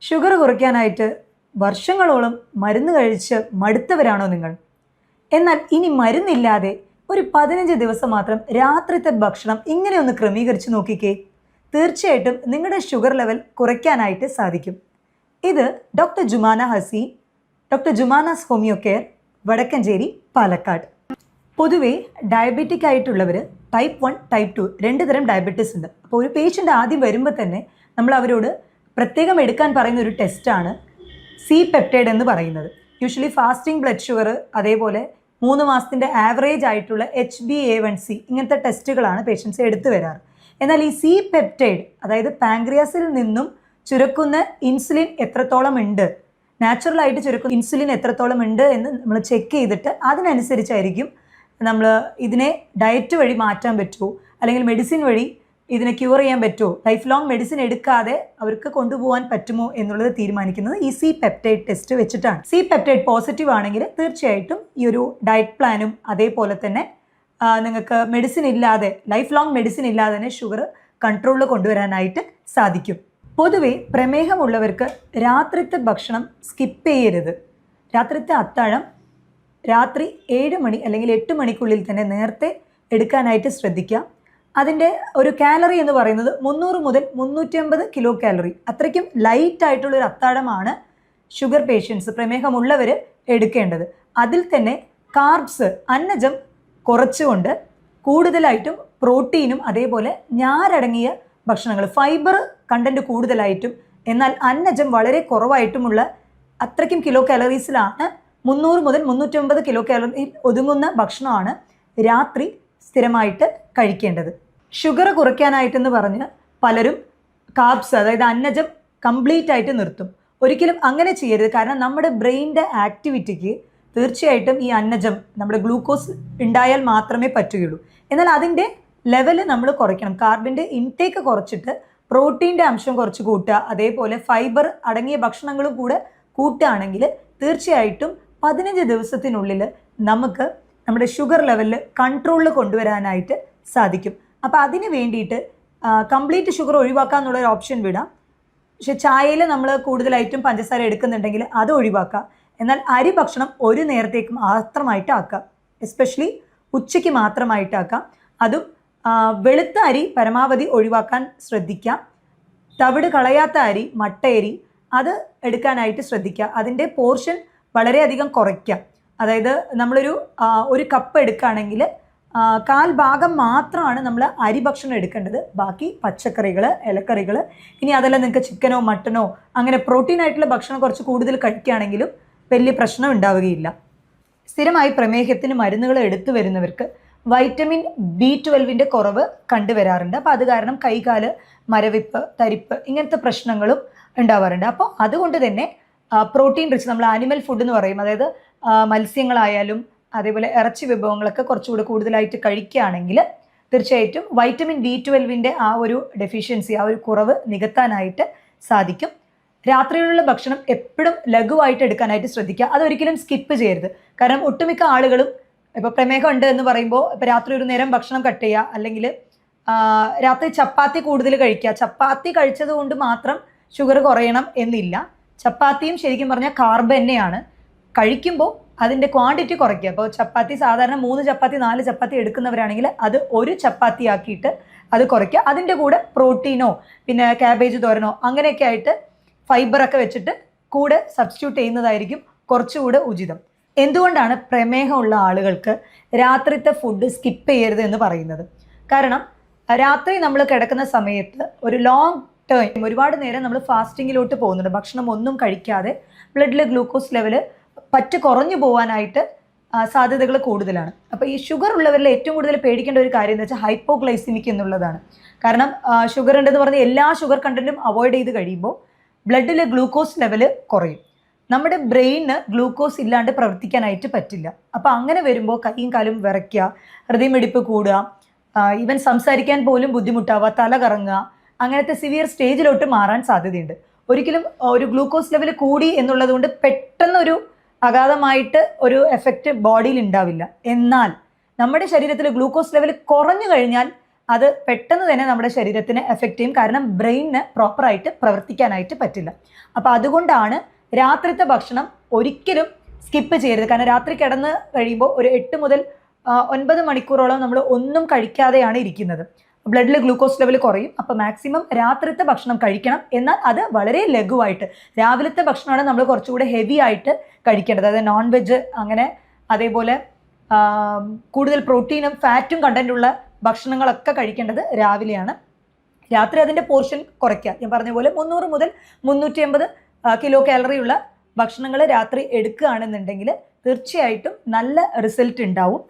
Sugar കുറയ്ക്കാനായിട്ട് വർഷങ്ങളോളം മരുന്ന് കഴിച്ച് മടുത്തവരാണോ നിങ്ങൾ? എന്നാൽ ഇനി മരുന്നില്ലാതെ ഒരു 15 ദിവസം മാത്രം രാത്രിത്തെ ഭക്ഷണം ഇങ്ങനെ ഒന്ന് ക്രമീകരിച്ച് നോക്കിക്കേ. തീർച്ചയായിട്ടും നിങ്ങളുടെ ഷുഗർ ലെവൽ കുറയ്ക്കാനായിട്ട് സാധിക്കും. ഇത് doctor Jumana Haseen, doctor Jumana's homeo care, Vadakkencherry, Palakkad. പൊതുവേ ഡയബറ്റിക് ആയിട്ടുള്ളവർ ടൈപ്പ് 1, ടൈപ്പ് 2 രണ്ട് തരം ഡയബറ്റീസ് ഉണ്ട്. അപ്പോൾ ഒരു പേഷ്യൻ്റ് ആദ്യം വരുമ്പോൾ തന്നെ നമ്മൾ അവരോട് പ്രത്യേകം എടുക്കാൻ പറയുന്ന ഒരു ടെസ്റ്റാണ് സി പെപ്റ്റൈഡ് എന്ന് പറയുന്നത്. യൂഷ്വലി ഫാസ്റ്റിംഗ് ബ്ലഡ് ഷുഗർ, അതേപോലെ 3 മാസത്തിൻ്റെ ആവറേജ് ആയിട്ടുള്ള HbA1c ഇങ്ങനത്തെ ടെസ്റ്റുകളാണ് പേഷ്യൻസ് എടുത്തു വരാറ്. എന്നാൽ ഈ സി പെപ്റ്റൈഡ്, അതായത് പാങ്ക്രിയാസിൽ നിന്നും ചുരക്കുന്ന ഇൻസുലിൻ എത്രത്തോളം ഉണ്ട്, നാച്ചുറലായിട്ട് ചുരക്കുന്ന ഇൻസുലിൻ എത്രത്തോളം ഉണ്ട് എന്ന് നമ്മൾ ചെക്ക് ചെയ്തിട്ട് അതിനനുസരിച്ചായിരിക്കും നമ്മൾ ഇതിനെ ഡയറ്റ് വഴി മാറ്റാൻ പറ്റുമോ അല്ലെങ്കിൽ മെഡിസിൻ വഴി ഇതിനെ ക്യൂർ ചെയ്യാൻ പറ്റുമോ, ലൈഫ് ലോങ് മെഡിസിൻ എടുക്കാതെ അവർക്ക് കൊണ്ടുപോകാൻ പറ്റുമോ എന്നുള്ളത് തീരുമാനിക്കുന്നത് ഈ സി പെപ്റ്റൈഡ് ടെസ്റ്റ് വെച്ചിട്ടാണ്. സി പെപ്റ്റൈഡ് പോസിറ്റീവ് ആണെങ്കിൽ തീർച്ചയായിട്ടും ഈ ഒരു ഡയറ്റ് പ്ലാനും അതേപോലെ തന്നെ നിങ്ങൾക്ക് മെഡിസിൻ ഇല്ലാതെ, ലൈഫ് ലോങ് മെഡിസിൻ ഇല്ലാതെ തന്നെ ഷുഗർ കൺട്രോളിൽ കൊണ്ടുവരാനായിട്ട് സാധിക്കും. പൊതുവെ പ്രമേഹമുള്ളവർക്ക് രാത്രിത്തെ ഭക്ഷണം സ്കിപ്പ് ചെയ്യരുത്. രാത്രിത്തെ അത്താഴം രാത്രി 7 മണി അല്ലെങ്കിൽ 8 മണിക്കുള്ളിൽ തന്നെ നേരത്തെ എടുക്കാനായിട്ട് ശ്രദ്ധിക്കുക. അതിൻ്റെ ഒരു കാലറി എന്ന് പറയുന്നത് 300 മുതൽ 350 കിലോ കാലറി, അത്രയ്ക്കും ലൈറ്റ് ആയിട്ടുള്ളൊരു അത്താഴമാണ് ഷുഗർ പേഷ്യൻസ്, പ്രമേഹമുള്ളവർ എടുക്കേണ്ടത്. അതിൽ തന്നെ കാർബ്സ്, അന്നജം കുറച്ചുകൊണ്ട് കൂടുതലായിട്ടും പ്രോട്ടീനും അതേപോലെ ഞാരടങ്ങിയ ഭക്ഷണങ്ങൾ, ഫൈബർ കണ്ടൻറ്റ് കൂടുതലായിട്ടും എന്നാൽ അന്നജം വളരെ കുറവായിട്ടുമുള്ള അത്രയ്ക്കും കിലോ കാലറീസിലാണ് 300 മുതൽ 350 കിലോ കാലറിയിൽ ഒതുങ്ങുന്ന ഭക്ഷണമാണ് രാത്രി സ്ഥിരമായിട്ട് കഴിക്കേണ്ടത്. ഷുഗർ കുറയ്ക്കാനായിട്ടെന്ന് പറഞ്ഞ് പലരും കാർബ്സ്, അതായത് അന്നജം കംപ്ലീറ്റ് ആയിട്ട് നിർത്തും. ഒരിക്കലും അങ്ങനെ ചെയ്യരുത്. കാരണം നമ്മുടെ ബ്രെയിനിൻ്റെ ആക്ടിവിറ്റിക്ക് തീർച്ചയായിട്ടും ഈ അന്നജം, നമ്മുടെ ഗ്ലൂക്കോസ് ഉണ്ടായാൽ മാത്രമേ പറ്റുകയുള്ളൂ. എന്നാൽ അതിൻ്റെ ലെവൽ നമ്മൾ കുറയ്ക്കണം. കാർബിൻ്റെ ഇൻടേക്ക് കുറച്ചിട്ട് പ്രോട്ടീൻ്റെ അംശം കുറച്ച് കൂട്ടുക, അതേപോലെ ഫൈബർ അടങ്ങിയ ഭക്ഷണങ്ങളും കൂടെ കൂട്ടുകയാണെങ്കിൽ തീർച്ചയായിട്ടും 15 ദിവസത്തിനുള്ളിൽ നമുക്ക് നമ്മുടെ ഷുഗർ ലെവലിൽ കൺട്രോളിൽ കൊണ്ടുവരാനായിട്ട് സാധിക്കും. അപ്പോൾ അതിന് വേണ്ടിയിട്ട് കംപ്ലീറ്റ് ഷുഗർ ഒഴിവാക്കുക എന്നുള്ളൊരു ഓപ്ഷൻ വിടാം. പക്ഷെ ചായയിൽ നമ്മൾ കൂടുതലായിട്ടും പഞ്ചസാര എടുക്കുന്നുണ്ടെങ്കിൽ അത് ഒഴിവാക്കുക. എന്നാൽ അരി ഭക്ഷണം ഒരു നേരത്തേക്ക് മാത്രമായിട്ട് ആക്കുക, എസ്പെഷ്യലി ഉച്ചയ്ക്ക് മാത്രമായിട്ടാക്കാം. അതും വെളുത്ത അരി പരമാവധി ഒഴിവാക്കാൻ ശ്രദ്ധിക്കാം. തവിട് കളയാത്ത അരി, മട്ടയരി, അത് എടുക്കാനായിട്ട് ശ്രദ്ധിക്കുക. അതിൻ്റെ പോർഷൻ വളരെയധികം കുറയ്ക്കുക. അതായത് ഒരു കപ്പ് എടുക്കുകയാണെങ്കിൽ 1/4 ഭാഗം മാത്രമാണ് നമ്മൾ അരി ഭക്ഷണം എടുക്കേണ്ടത്. ബാക്കി പച്ചക്കറികൾ, ഇലക്കറികൾ, ഇനി അതെല്ലാം നിങ്ങൾക്ക് ചിക്കനോ മട്ടനോ അങ്ങനെ പ്രോട്ടീൻ ആയിട്ടുള്ള ഭക്ഷണം കുറച്ച് കൂടുതൽ കഴിക്കുകയാണെങ്കിലും വലിയ പ്രശ്നം ഉണ്ടാവുകയില്ല. സ്ഥിരമായി പ്രമേഹത്തിന് മരുന്നുകൾ എടുത്തു വരുന്നവർക്ക് വൈറ്റമിൻ B12 കുറവ് കണ്ടുവരാറുണ്ട്. അപ്പോൾ അത് കാരണം കൈകാല് മരവിപ്പ്, തരിപ്പ് ഇങ്ങനത്തെ പ്രശ്നങ്ങളും ഉണ്ടാവാറുണ്ട്. അപ്പോൾ അതുകൊണ്ട് തന്നെ പ്രോട്ടീൻ റിച്ച്, നമ്മൾ ആനിമൽ ഫുഡ് എന്ന് പറയും, അതായത് മത്സ്യങ്ങളായാലും അതേപോലെ ഇറച്ചി വിഭവങ്ങളൊക്കെ കുറച്ചുകൂടി കൂടുതലായിട്ട് കഴിക്കുകയാണെങ്കിൽ തീർച്ചയായിട്ടും വൈറ്റമിൻ B12 ആ ഒരു ഡെഫിഷ്യൻസി, ആ ഒരു കുറവ് നികത്താനായിട്ട് സാധിക്കും. രാത്രിയിലുള്ള ഭക്ഷണം എപ്പോഴും ലഘുവായിട്ട് എടുക്കാനായിട്ട് ശ്രദ്ധിക്കുക. അതൊരിക്കലും സ്കിപ്പ് ചെയ്യരുത്. കാരണം ഒട്ടുമിക്ക ആളുകളും ഇപ്പോൾ പ്രമേഹം ഉണ്ട് എന്ന് പറയുമ്പോൾ ഇപ്പോൾ രാത്രി ഒരു നേരം ഭക്ഷണം കട്ട് ചെയ്യുക, അല്ലെങ്കിൽ രാത്രി ചപ്പാത്തി കൂടുതൽ കഴിക്കുക. ചപ്പാത്തി കഴിച്ചത് കൊണ്ട് മാത്രം ഷുഗർ കുറയണം എന്നില്ല. ചപ്പാത്തിയും ശരിക്കും പറഞ്ഞാൽ കാർബ് തന്നെയാണ്. കഴിക്കുമ്പോൾ അതിൻ്റെ ക്വാണ്ടിറ്റി കുറയ്ക്കുക. അപ്പോൾ ചപ്പാത്തി സാധാരണ 3 ചപ്പാത്തി 4 ചപ്പാത്തി എടുക്കുന്നവരാണെങ്കിൽ അത് 1 ചപ്പാത്തി ആക്കിയിട്ട് അത് കുറയ്ക്കുക. അതിൻ്റെ കൂടെ പ്രോട്ടീനോ പിന്നെ ക്യാബേജ് തോരനോ അങ്ങനെയൊക്കെ ആയിട്ട് ഫൈബറൊക്കെ വെച്ചിട്ട് കൂടെ സബ്സ്റ്റിറ്റ്യൂട്ട് ചെയ്യുന്നതായിരിക്കും കുറച്ചുകൂടെ ഉചിതം. എന്തുകൊണ്ടാണ് പ്രമേഹമുള്ള ആളുകൾക്ക് രാത്രിത്തെ ഫുഡ് സ്കിപ്പ് ചെയ്യരുത് എന്ന് പറയുന്നത്? കാരണം രാത്രി നമ്മൾ കിടക്കുന്ന സമയത്ത് ഒരു ലോങ് ടൈം, ഒരുപാട് നേരം നമ്മൾ ഫാസ്റ്റിങ്ങിലോട്ട് പോകുന്നുണ്ട്. ഭക്ഷണം ഒന്നും കഴിക്കാതെ ബ്ലഡിൽ ഗ്ലൂക്കോസ് ലെവല് പറ്റ് കുറഞ്ഞു പോകാനായിട്ട് സാധ്യതകൾ കൂടുതലാണ്. അപ്പോൾ ഈ ഷുഗർ ഉള്ളവരിൽ ഏറ്റവും കൂടുതൽ പേടിക്കേണ്ട ഒരു കാര്യം എന്ന് വെച്ചാൽ ഹൈപ്പോഗ്ലൈസിമിക് എന്നുള്ളതാണ്. കാരണം ഷുഗർ ഉണ്ടെന്ന് പറഞ്ഞ് എല്ലാ ഷുഗർ കണ്ടന്റും അവോയ്ഡ് ചെയ്ത് കഴിയുമ്പോൾ ബ്ലഡിൽ ഗ്ലൂക്കോസ് ലെവല് കുറയും. നമ്മുടെ ബ്രെയിന് ഗ്ലൂക്കോസ് ഇല്ലാണ്ട് പ്രവർത്തിക്കാനായിട്ട് പറ്റില്ല. അപ്പോൾ അങ്ങനെ വരുമ്പോൾ കൈയും കാലും വിറയ്ക്കുക, ഹൃദയമിടിപ്പ് കൂടുക, ഈവൻ സംസാരിക്കാൻ പോലും ബുദ്ധിമുട്ടാവുക, തല കറങ്ങുക, അങ്ങനത്തെ സിവിയർ സ്റ്റേജിലോട്ട് മാറാൻ സാധ്യതയുണ്ട്. ഒരിക്കലും ഒരു ഗ്ലൂക്കോസ് ലെവൽ കൂടി എന്നുള്ളത് കൊണ്ട് പെട്ടെന്നൊരു അഗാധമായിട്ട് ഒരു എഫക്റ്റ് ബോഡിയിൽ ഉണ്ടാവില്ല. എന്നാൽ നമ്മുടെ ശരീരത്തിൽ ഗ്ലൂക്കോസ് ലെവൽ കുറഞ്ഞു കഴിഞ്ഞാൽ അത് പെട്ടെന്ന് തന്നെ നമ്മുടെ ശരീരത്തിന് എഫക്റ്റ് ചെയ്യും. കാരണം ബ്രെയിനിന് പ്രോപ്പറായിട്ട് പ്രവർത്തിക്കാനായിട്ട് പറ്റില്ല. അപ്പോൾ അതുകൊണ്ടാണ് രാത്രിത്തെ ഭക്ഷണം ഒരിക്കലും സ്കിപ്പ് ചെയ്യരുത്. കാരണം രാത്രി കിടന്ന് കഴിയുമ്പോൾ ഒരു 8 മുതൽ 9 മണിക്കൂറോളം നമ്മൾ ഒന്നും കഴിക്കാതെയാണ് ഇരിക്കുന്നത്. ബ്ലഡിൽ ഗ്ലൂക്കോസ് ലെവൽ കുറയും. അപ്പോൾ മാക്സിമം രാത്രിത്തെ ഭക്ഷണം കഴിക്കണം. എന്നാൽ അത് വളരെ ലഘുവായിട്ട്. രാവിലത്തെ ഭക്ഷണമാണ് നമ്മൾ കുറച്ചുകൂടെ ഹെവി ആയിട്ട് കഴിക്കേണ്ടത്. അതായത് നോൺ വെജ് അങ്ങനെ അതേപോലെ കൂടുതൽ പ്രോട്ടീനും ഫാറ്റും കണ്ടന്റുള്ള ഭക്ഷണങ്ങളൊക്കെ കഴിക്കേണ്ടത് രാവിലെയാണ്. രാത്രി അതിൻ്റെ പോർഷൻ കുറയ്ക്കുക. ഞാൻ പറഞ്ഞ പോലെ 300 മുതൽ 350 കിലോ കാലറി ഉള്ള ഭക്ഷണങ്ങൾ രാത്രി എടുക്കുകയാണെന്നുണ്ടെങ്കിൽ തീർച്ചയായിട്ടും നല്ല റിസൾട്ട് ഉണ്ടാവും.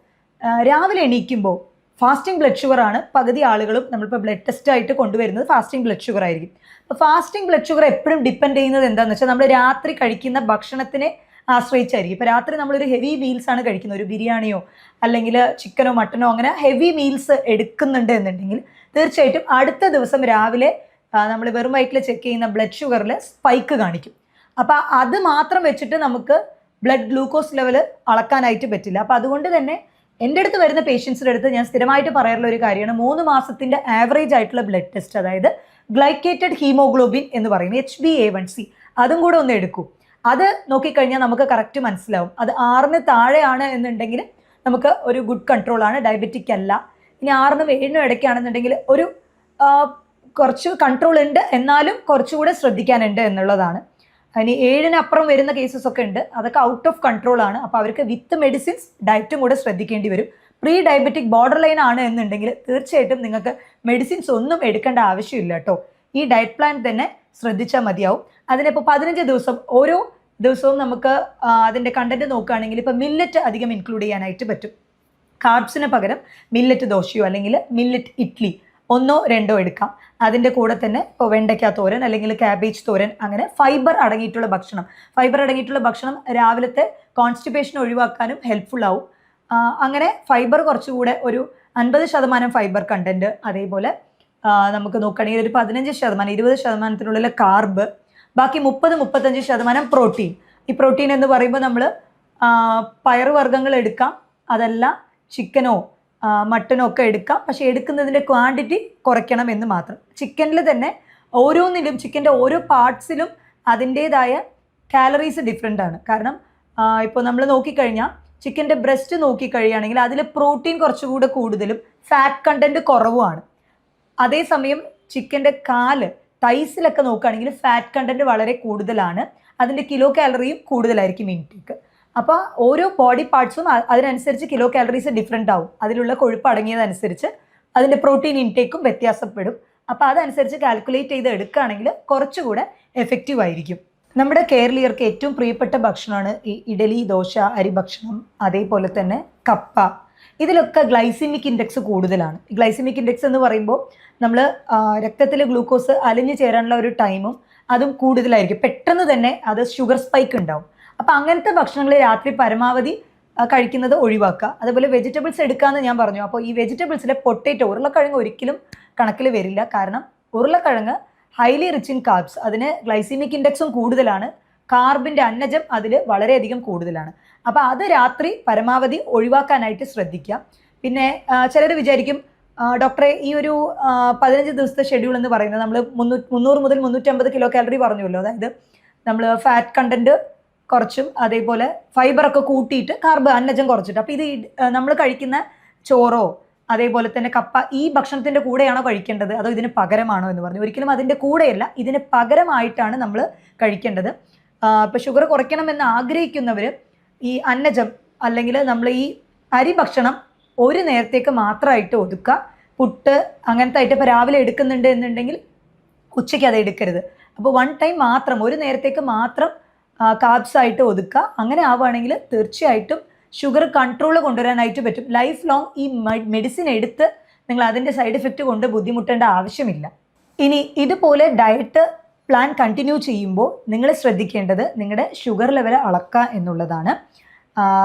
രാവിലെ എണീക്കുമ്പോൾ ഫാസ്റ്റിംഗ് ബ്ലഡ് ഷുഗർ ആണ് പകുതി ആളുകളും നമ്മളിപ്പോൾ ബ്ലഡ് ടെസ്റ്റ് ആയിട്ട് കൊണ്ടുവരുന്നത് ഫാസ്റ്റിംഗ് ബ്ലഡ് ഷുഗർ ആയിരിക്കും. അപ്പോൾ ഫാസ്റ്റിംഗ് ബ്ലഡ് ഷുഗർ എപ്പോഴും ഡിപ്പെൻഡ് ചെയ്യുന്നത് എന്താണെന്ന് വെച്ചാൽ നമ്മൾ രാത്രി കഴിക്കുന്ന ഭക്ഷണത്തിനെ ആശ്രയിച്ചായിരിക്കും. ഇപ്പോൾ രാത്രി നമ്മളൊരു ഹെവി മീൽസ് ആണ് കഴിക്കുന്നത്, ഒരു ബിരിയാണിയോ അല്ലെങ്കിൽ ചിക്കനോ മട്ടനോ അങ്ങനെ ഹെവി മീൽസ് എടുക്കുന്നുണ്ട് എന്നുണ്ടെങ്കിൽ തീർച്ചയായിട്ടും അടുത്ത ദിവസം രാവിലെ നമ്മൾ വെറും വയറ്റിൽ ചെക്ക് ചെയ്യുന്ന ബ്ലഡ് ഷുഗറിൽ സ്പൈക്ക് കാണിക്കും. അപ്പോൾ അത് മാത്രം വെച്ചിട്ട് നമുക്ക് ബ്ലഡ് ഗ്ലൂക്കോസ് ലെവൽ അളക്കാനായിട്ട് പറ്റില്ല. അപ്പോൾ അതുകൊണ്ട് തന്നെ എൻ്റെ അടുത്ത് വരുന്ന പേഷ്യൻസിൻ്റെ അടുത്ത് ഞാൻ സ്ഥിരമായിട്ട് പറയാറുള്ള ഒരു കാര്യമാണ് 3 മാസത്തിൻ്റെ ആവറേജ് ആയിട്ടുള്ള ബ്ലഡ് ടെസ്റ്റ്, അതായത് ഗ്ലൈക്കേറ്റഡ് ഹീമോഗ്ലോബിൻ എന്ന് പറയുന്നത് HbA1c, അതും കൂടെ ഒന്ന് എടുക്കൂ. അത് നോക്കിക്കഴിഞ്ഞാൽ നമുക്ക് കറക്റ്റ് മനസ്സിലാവും. അത് 6ന് താഴെയാണ് എന്നുണ്ടെങ്കിൽ നമുക്ക് ഒരു ഗുഡ് കൺട്രോളാണ്, ഡയബറ്റിക് അല്ല. ഇനി 6നും 7നും ഇടയ്ക്കാണെന്നുണ്ടെങ്കിൽ ഒരു കുറച്ച് കൺട്രോൾ ഉണ്ട്, എന്നാലും കുറച്ചുകൂടെ ശ്രദ്ധിക്കാനുണ്ട് എന്നുള്ളതാണ്. ഇനി 7ന് അപ്പുറം വരുന്ന കേസസ് ഒക്കെ ഉണ്ട്, അതൊക്കെ ഔട്ട് ഓഫ് കൺട്രോൾ ആണ്. അപ്പോൾ അവർക്ക് വിത്ത് മെഡിസിൻസ് ഡയറ്റും കൂടെ ശ്രദ്ധിക്കേണ്ടി വരും. പ്രീ ഡയബറ്റിക് ബോർഡർ ലൈൻ ആണ് എന്നുണ്ടെങ്കിൽ തീർച്ചയായിട്ടും നിങ്ങൾക്ക് മെഡിസിൻസ് ഒന്നും എടുക്കേണ്ട ആവശ്യമില്ല കേട്ടോ. ഈ ഡയറ്റ് പ്ലാൻ തന്നെ ശ്രദ്ധിച്ചാൽ മതിയാവും. അതിനിപ്പോൾ 15 ദിവസം ഓരോ ദിവസവും നമുക്ക് അതിൻ്റെ കണ്ടന്റ് നോക്കുകയാണെങ്കിൽ ഇപ്പോൾ മില്ലറ്റ് അധികം ഇൻക്ലൂഡ് ചെയ്യാനായിട്ട് പറ്റും. കാർബ്സിന് പകരം മില്ലറ്റ് ദോശയോ അല്ലെങ്കിൽ മില്ലറ്റ് ഇഡ്ലി 1 or 2 എടുക്കാം. അതിൻ്റെ കൂടെ തന്നെ ഇപ്പോൾ വെണ്ടയ്ക്ക തോരൻ അല്ലെങ്കിൽ കാബേജ് തോരൻ, അങ്ങനെ ഫൈബർ അടങ്ങിയിട്ടുള്ള ഭക്ഷണം രാവിലത്തെ കോൺസ്റ്റിപ്പേഷൻ ഒഴിവാക്കാനും ഹെൽപ്ഫുൾ ആവും. അങ്ങനെ ഫൈബർ കുറച്ചുകൂടെ ഒരു 50% ഫൈബർ കണ്ടന്റ്, അതേപോലെ നമുക്ക് നോക്കുകയാണെങ്കിൽ ഒരു 15% 20%-ത്തിനുള്ളിൽ കാർബ്, ബാക്കി 30-35% പ്രോട്ടീൻ. ഈ പ്രോട്ടീൻ എന്ന് പറയുമ്പോൾ നമ്മൾ പയറുവർഗ്ഗങ്ങൾ എടുക്കാം, അതല്ല ചിക്കനോ മട്ടനോ ഒക്കെ എടുക്കാം. പക്ഷേ എടുക്കുന്നതിൻ്റെ ക്വാണ്ടിറ്റി കുറയ്ക്കണം എന്ന് മാത്രം. ചിക്കനിൽ തന്നെ ഓരോന്നിലും, ചിക്കൻ്റെ ഓരോ പാർട്സിലും അതിൻ്റേതായ കാലറീസ് ഡിഫറെൻ്റ് ആണ്. കാരണം ഇപ്പോൾ നമ്മൾ നോക്കിക്കഴിഞ്ഞാൽ ചിക്കൻ്റെ ബ്രസ്റ്റ് നോക്കിക്കഴിയുകയാണെങ്കിൽ അതിൽ പ്രോട്ടീൻ കുറച്ചുകൂടെ കൂടുതലും ഫാറ്റ് കണ്ടൻറ്റ് കുറവുമാണ്. അതേസമയം ചിക്കൻ്റെ കാല്, തൈസിലൊക്കെ നോക്കുകയാണെങ്കിൽ ഫാറ്റ് കണ്ടൻറ്റ് വളരെ കൂടുതലാണ്, അതിൻ്റെ കിലോ കാലറിയും കൂടുതലായിരിക്കും ഇൻടേക്ക്. അപ്പോൾ ഓരോ ബോഡി പാർട്സും അതിനനുസരിച്ച് കിലോ കാലറീസ് ഡിഫറെൻ്റ് ആവും. അതിലുള്ള കൊഴുപ്പ് അടങ്ങിയതനുസരിച്ച് അതിൻ്റെ പ്രോട്ടീൻ ഇൻടേക്കും വ്യത്യാസപ്പെടും. അപ്പോൾ അതനുസരിച്ച് കാൽക്കുലേറ്റ് ചെയ്ത് എടുക്കുകയാണെങ്കിൽ കുറച്ചുകൂടെ എഫക്റ്റീവ് ആയിരിക്കും. നമ്മുടെ കേരളീയർക്ക് ഏറ്റവും പ്രിയപ്പെട്ട ഭക്ഷണമാണ് ഈ ഇഡലി, ദോശ, അരി ഭക്ഷണം, അതേപോലെ തന്നെ കപ്പ. ഇതിലൊക്കെ ഗ്ലൈസിമിക് ഇൻഡെക്സ് കൂടുതലാണ്. ഗ്ലൈസിമിക് ഇൻഡെക്സ് എന്ന് പറയുമ്പോൾ നമ്മൾ രക്തത്തിൽ ഗ്ലൂക്കോസ് അലിഞ്ഞു ചേരാനുള്ള ഒരു ടൈമും അതും കൂടുതലായിരിക്കും. പെട്ടെന്ന് തന്നെ അത് ഷുഗർ സ്പൈക്ക് ഉണ്ടാവും. അപ്പോൾ അങ്ങനത്തെ ഭക്ഷണങ്ങൾ രാത്രി പരമാവധി കഴിക്കുന്നത് ഒഴിവാക്കുക. അതുപോലെ വെജിറ്റബിൾസ് എടുക്കാമെന്ന് ഞാൻ പറഞ്ഞു. അപ്പോൾ ഈ വെജിറ്റബിൾസിലെ പൊട്ടേറ്റോ, ഉരുളക്കിഴങ്ങ് ഒരിക്കലും കണക്കിൽ വരില്ല. കാരണം ഉരുളക്കിഴങ്ങ് ഹൈലി റിച്ച് ഇൻ കാർബ്സ്, അതിന് ഗ്ലൈസിമിക് ഇൻഡെക്സും കൂടുതലാണ്. കാർബിൻ്റെ അന്നജം അതിൽ വളരെയധികം കൂടുതലാണ്. അപ്പോൾ അത് രാത്രി പരമാവധി ഒഴിവാക്കാനായിട്ട് ശ്രദ്ധിക്കുക. പിന്നെ ചിലർ വിചാരിക്കും ഡോക്ടറെ ഈ ഒരു 15 ദിവസത്തെ ഷെഡ്യൂൾ എന്ന് പറയുന്നത് നമ്മൾ 300 മുതൽ 350 കിലോ കാലറി പറഞ്ഞുവല്ലോ, അതായത് നമ്മൾ ഫാറ്റ് കണ്ടന്റ് കുറച്ചും അതേപോലെ ഫൈബറൊക്കെ കൂട്ടിയിട്ട് കാർബ് അന്നജം കുറച്ചിട്ട്, അപ്പോൾ ഇത് നമ്മൾ കഴിക്കുന്ന ചോറോ അതേപോലെ തന്നെ കപ്പ ഈ ഭക്ഷണത്തിൻ്റെ കൂടെയാണോ കഴിക്കേണ്ടത് അതോ ഇതിന് പകരമാണോ എന്ന് പറഞ്ഞു. ഒരിക്കലും അതിൻ്റെ കൂടെയല്ല, ഇതിന് പകരമായിട്ടാണ് നമ്മൾ കഴിക്കേണ്ടത്. ഇപ്പോൾ ഷുഗർ കുറയ്ക്കണമെന്ന് ആഗ്രഹിക്കുന്നവർ ഈ അന്നജം അല്ലെങ്കിൽ നമ്മൾ ഈ അരി ഭക്ഷണം ഒരു നേരത്തേക്ക് മാത്രമായിട്ട് ഒതുക്കുക. പുട്ട് അങ്ങനത്തെ ആയിട്ട് ഇപ്പോൾ രാവിലെ എടുക്കുന്നുണ്ട് എന്നുണ്ടെങ്കിൽ ഉച്ചയ്ക്ക് അത് എടുക്കരുത്. അപ്പോൾ 1 ടൈം മാത്രം, ഒരു നേരത്തേക്ക് മാത്രം കാർബ്സ് ആയിട്ട് ഒതുക്കുക. അങ്ങനെ ആവുകയാണെങ്കിൽ തീർച്ചയായിട്ടും ഷുഗർ കൺട്രോൾ കൊണ്ടുവരാനായിട്ട് പറ്റും. ലൈഫ് ലോങ് ഈ മെഡിസിൻ എടുത്ത് നിങ്ങൾ അതിൻ്റെ സൈഡ് എഫക്റ്റ് കൊണ്ട് ബുദ്ധിമുട്ടേണ്ട ആവശ്യമില്ല. ഇനി ഇതുപോലെ ഡയറ്റ് പ്ലാൻ കണ്ടിന്യൂ ചെയ്യുമ്പോൾ നിങ്ങൾ ശ്രദ്ധിക്കേണ്ടത് നിങ്ങളുടെ ഷുഗർ ലെവൽ അളക്കുക എന്നുള്ളതാണ്.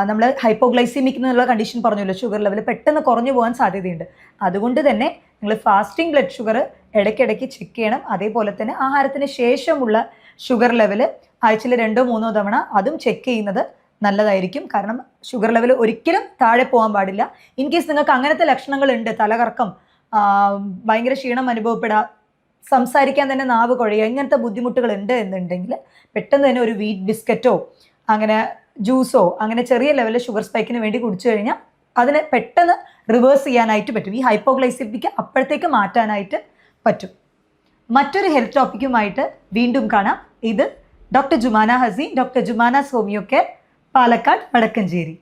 നമ്മൾ ഹൈപ്പോഗ്ലൈസിമിക് എന്നുള്ള കണ്ടീഷൻ പറഞ്ഞല്ലോ, ഷുഗർ ലെവൽ പെട്ടെന്ന് കുറഞ്ഞു പോകാൻ സാധ്യതയുണ്ട്. അതുകൊണ്ട് തന്നെ നിങ്ങൾ ഫാസ്റ്റിംഗ് ബ്ലഡ് ഷുഗർ ഇടയ്ക്കിടയ്ക്ക് ചെക്ക് ചെയ്യണം. അതേപോലെ തന്നെ ആഹാരത്തിന് ശേഷമുള്ള ഷുഗർ ലെവൽ ആഴ്ചയിൽ 2-3 തവണ അതും ചെക്ക് ചെയ്യുന്നത് നല്ലതായിരിക്കും. കാരണം ഷുഗർ ലെവൽ ഒരിക്കലും താഴെ പോകാൻ പാടില്ല. ഇൻ കേസ് നിങ്ങൾക്ക് അങ്ങനത്തെ ലക്ഷണങ്ങളുണ്ട്, തലകറക്കം, ഭയങ്കര ക്ഷീണം അനുഭവപ്പെടുക, സംസാരിക്കാൻ തന്നെ നാവ് കുഴയുക, ഇങ്ങനത്തെ ബുദ്ധിമുട്ടുകൾ ഉണ്ട് എന്നുണ്ടെങ്കിൽ പെട്ടെന്ന് തന്നെ ഒരു വീറ്റ് ബിസ്ക്കറ്റോ അങ്ങനെ ജ്യൂസോ അങ്ങനെ ചെറിയ ലെവലിൽ ഷുഗർ സ്പൈക്കിന് വേണ്ടി കുടിച്ചു കഴിഞ്ഞാൽ അതിനെ പെട്ടെന്ന് റിവേഴ്സ് ചെയ്യാനായിട്ട് പറ്റും. ഈ ഹൈപ്പോഗ്ലൈസിമിക്ക് അപ്പോഴത്തേക്ക് മാറ്റാനായിട്ട് പറ്റും. മറ്റൊരു ഹെൽത്ത് ടോപ്പിക്കുമായിട്ട് വീണ്ടും കാണാം. ഇത് doctor Jumana Haseen, doctor Jumana's homeo care, Palakkad Vadakkanchery.